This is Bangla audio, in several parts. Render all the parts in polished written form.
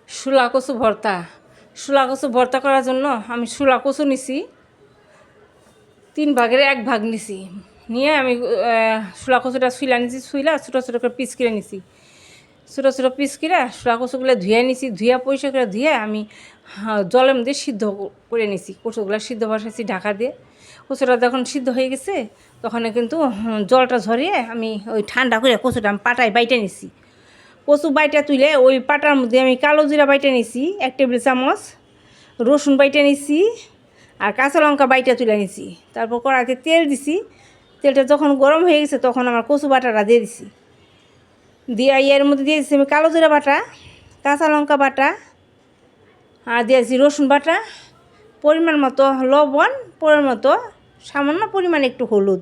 শুলা কচু ভর্তা। শুলা কচু ভর্তা করার জন্য আমি শুলা কচু নিছি, 3 ভাগের 1 ভাগ নিছি। নিয়ে আমি শুলা কচুটা ছুইলা নিছি, ছুইলা ছোটো ছোটো করে পিস করে নিছি। ছোটো ছোটো পিস করে শুলা কচুগুলো ধুয়ে নিছি, ধুয়ে পরিষ্কার করে ধুয়ে আমি জলের মধ্যে সিদ্ধ করে নিছি। কচুগুলো সিদ্ধ বসাইছি ঢাকা দিয়ে। কচুটা যখন সিদ্ধ হয়ে গেছে তখন কিন্তু জলটা ঝরিয়ে আমি ওই ঠান্ডা করে কচুটা আমি পাটায় বাইটে নিছি। কচু বাইটা তুলে ওই পাটার মধ্যে আমি কালো জিরা বাইটে নিছি 1 টেবিল চামচ, রসুন বাইটে নিছি আর কাঁচা লঙ্কা বাইটা তুলে নিছি। তারপর কড়াইতে তেল দিছি। তেলটা যখন গরম হয়ে গেছে তখন আমার কচু বাটাটা দিয়ে দিছি। দিয়ে এর মধ্যে দিয়ে দিচ্ছি আমি কালো জিরা বাটা, কাঁচা লঙ্কা বাটা, আর দিয়েছি রসুন বাটা, পরিমাণ মতো লবণ, পরিমাণ মতো সামান্য পরিমাণে একটু হলুদ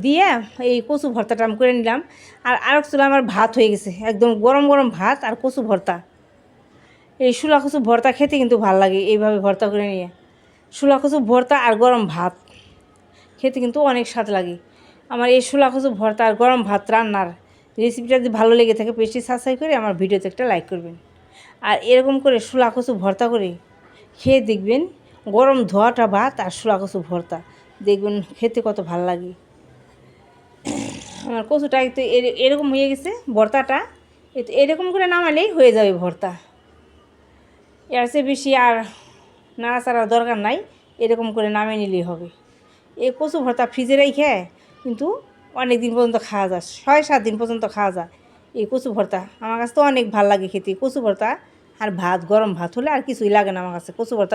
দিয়ে এই কচু ভর্তাটা আমি করে নিলাম। আর আরেক চুলা আমার ভাত হয়ে গেছে, একদম গরম গরম ভাত আর কচু ভর্তা। এই শুলা কচু ভর্তা খেতে কিন্তু ভালো লাগে, এইভাবে ভর্তা করে নিয়ে শুলা কচু ভর্তা আর গরম ভাত খেতে কিন্তু অনেক স্বাদ লাগে। আমার এই শুলা কচু ভর্তা আর গরম ভাত রান্নার রেসিপিটা যদি ভালো লেগে থাকে পেজটি সাবস্ক্রাইব করে আমার ভিডিওতে একটা লাইক করবেন। আর এরকম করে শুলা কচু ভর্তা করে খেয়ে দেখবেন, গরম ধোয়াটা ভাত আর শুলা কচু ভর্তা দেখবেন খেতে কত ভালো লাগে। আমার কচুটা একটু এরকম হয়ে গেছে ভর্তাটা, এরকম করে নামালেই হয়ে যাবে ভর্তা। এর চেয়ে বেশি আর নাড়াচাড়ার দরকার নাই, এরকম করে নামিয়ে নিলেই হবে। এই কচু ভর্তা ফ্রিজে রেখে কিন্তু অনেক দিন পর্যন্ত খাওয়া যায়, 6-7 দিন পর্যন্ত খাওয়া যায় এই কচু ভর্তা। আমার কাছে তো অনেক ভালো লাগে খেতে কচু ভর্তা আর ভাত, গরম ভাত হলে আর কিছুই লাগে না আমার কাছে। কচু ভর্তা